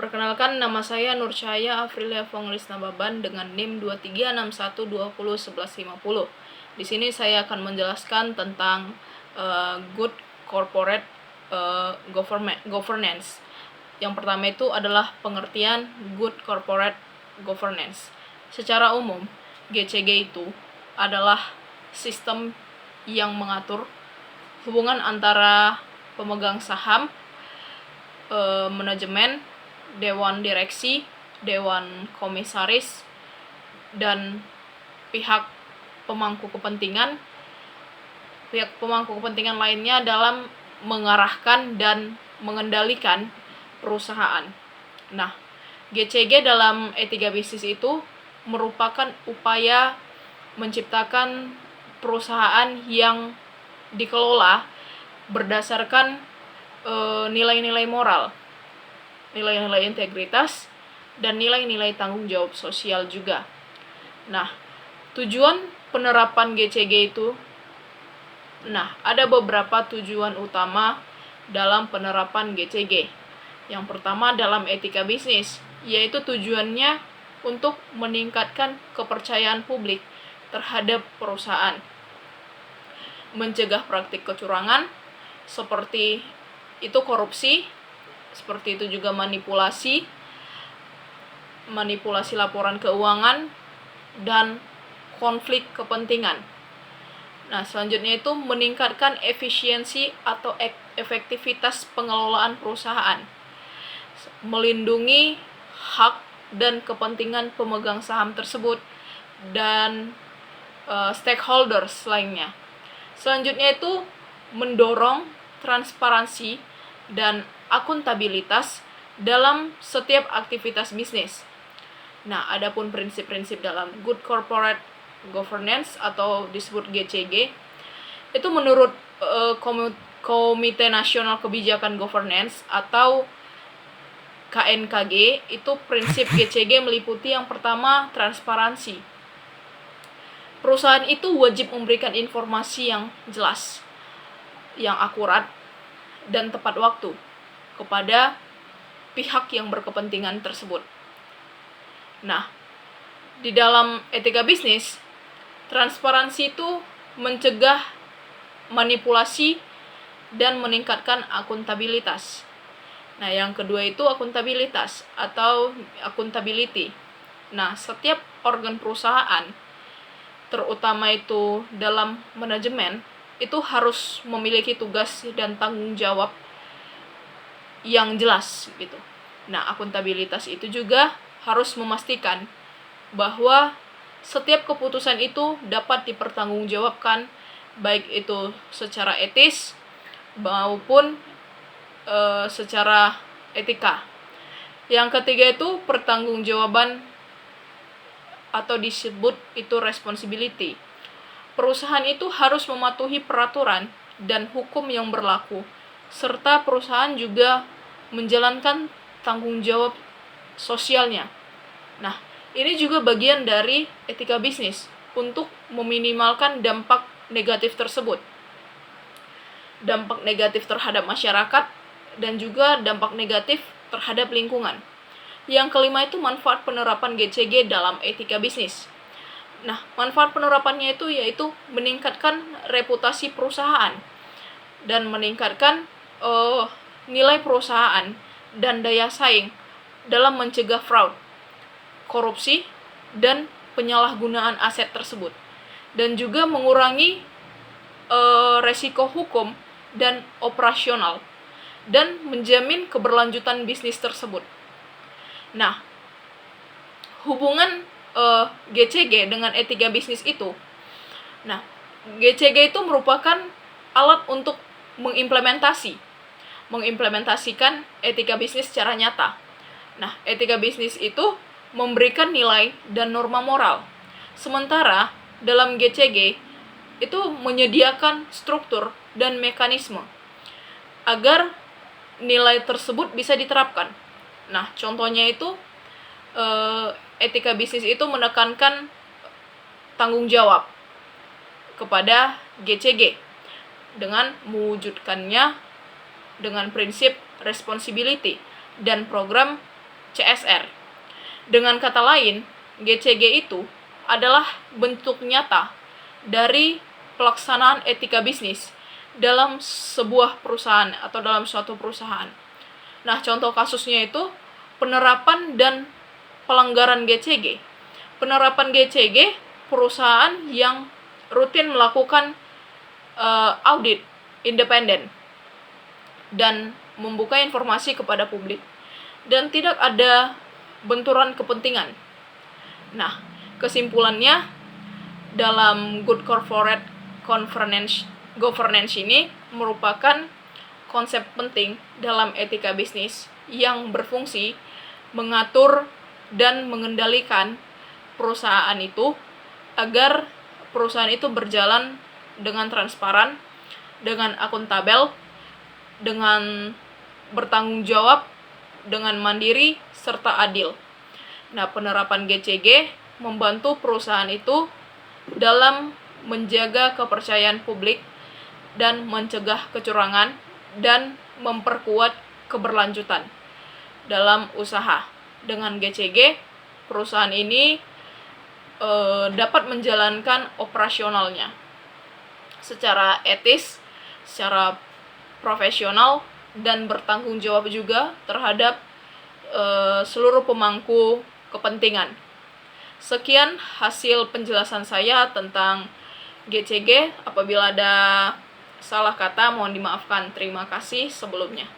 Perkenalkan, nama saya Nur Cahaya Afrilia Fonglis Nababan dengan NIM 2361201150. Di sini saya akan menjelaskan tentang good corporate governance. Yang pertama itu adalah pengertian good corporate governance. Secara umum, GCG itu adalah sistem yang mengatur hubungan antara pemegang saham, manajemen, dewan direksi, dewan komisaris, dan pihak pemangku kepentingan lainnya dalam mengarahkan dan mengendalikan perusahaan. Nah, GCG dalam etika bisnis itu merupakan upaya menciptakan perusahaan yang dikelola berdasarkan nilai-nilai moral, nilai-nilai integritas, dan nilai-nilai tanggung jawab sosial juga. Nah, tujuan penerapan GCG itu, ada beberapa tujuan utama dalam penerapan GCG. Yang pertama dalam etika bisnis, yaitu tujuannya untuk meningkatkan kepercayaan publik terhadap perusahaan, mencegah praktik kecurangan, seperti itu korupsi, seperti itu juga manipulasi laporan keuangan, dan konflik kepentingan. Nah, selanjutnya itu meningkatkan efisiensi atau efektivitas pengelolaan perusahaan, melindungi hak dan kepentingan pemegang saham tersebut dan stakeholders lainnya. Selanjutnya itu mendorong transparansi dan akuntabilitas dalam setiap aktivitas bisnis. Nah, adapun prinsip-prinsip dalam good corporate governance atau disebut GCG itu menurut Komite Nasional Kebijakan Governance atau KNKG, itu prinsip GCG meliputi yang pertama transparansi. Perusahaan itu wajib memberikan informasi yang jelas, yang akurat, dan tepat waktu kepada pihak yang berkepentingan tersebut. Nah, di dalam etika bisnis, transparansi itu mencegah manipulasi dan meningkatkan akuntabilitas. Nah, yang kedua itu akuntabilitas atau accountability. Nah, setiap organ perusahaan, terutama itu dalam manajemen, itu harus memiliki tugas dan tanggung jawab yang jelas gitu. Nah, akuntabilitas itu juga harus memastikan bahwa setiap keputusan itu dapat dipertanggungjawabkan, baik itu secara etis maupun secara etika. Yang ketiga itu pertanggungjawaban atau disebut itu responsibility. Perusahaan itu harus mematuhi peraturan dan hukum yang berlaku, serta perusahaan juga menjalankan tanggung jawab sosialnya. Nah, ini juga bagian dari etika bisnis untuk meminimalkan dampak negatif tersebut. Dampak negatif terhadap masyarakat dan juga dampak negatif terhadap lingkungan. Yang kelima itu manfaat penerapan GCG dalam etika bisnis. Nah, manfaat penerapannya itu yaitu meningkatkan reputasi perusahaan dan meningkatkan nilai perusahaan dan daya saing dalam mencegah fraud, korupsi, dan penyalahgunaan aset tersebut, dan juga mengurangi resiko hukum dan operasional, dan menjamin keberlanjutan bisnis tersebut. Nah, hubungan GCG dengan etika bisnis itu, GCG itu merupakan alat untuk mengimplementasikan etika bisnis secara nyata. Nah, etika bisnis itu memberikan nilai dan norma moral. Sementara dalam GCG itu menyediakan struktur dan mekanisme agar nilai tersebut bisa diterapkan. Nah, contohnya itu etika bisnis itu menekankan tanggung jawab kepada GCG dengan mewujudkannya dengan prinsip responsibility dan program CSR. Dengan kata lain, GCG itu adalah bentuk nyata dari pelaksanaan etika bisnis dalam sebuah perusahaan atau dalam suatu perusahaan. Nah, contoh kasusnya itu penerapan dan pelanggaran GCG. Penerapan GCG, perusahaan yang rutin melakukan audit independen dan membuka informasi kepada publik dan tidak ada benturan kepentingan. Nah, kesimpulannya dalam Good Corporate Governance ini merupakan konsep penting dalam etika bisnis yang berfungsi mengatur dan mengendalikan perusahaan itu agar perusahaan itu berjalan dengan transparan, dengan akuntabel, dengan bertanggung jawab, dengan mandiri, serta adil. Nah, penerapan GCG membantu perusahaan itu dalam menjaga kepercayaan publik dan mencegah kecurangan dan memperkuat keberlanjutan dalam usaha. Dengan GCG, perusahaan ini dapat menjalankan operasionalnya secara etis, secara profesional, dan bertanggung jawab juga terhadap seluruh pemangku kepentingan. Sekian hasil penjelasan saya tentang GCG. Apabila ada salah kata, mohon dimaafkan. Terima kasih sebelumnya.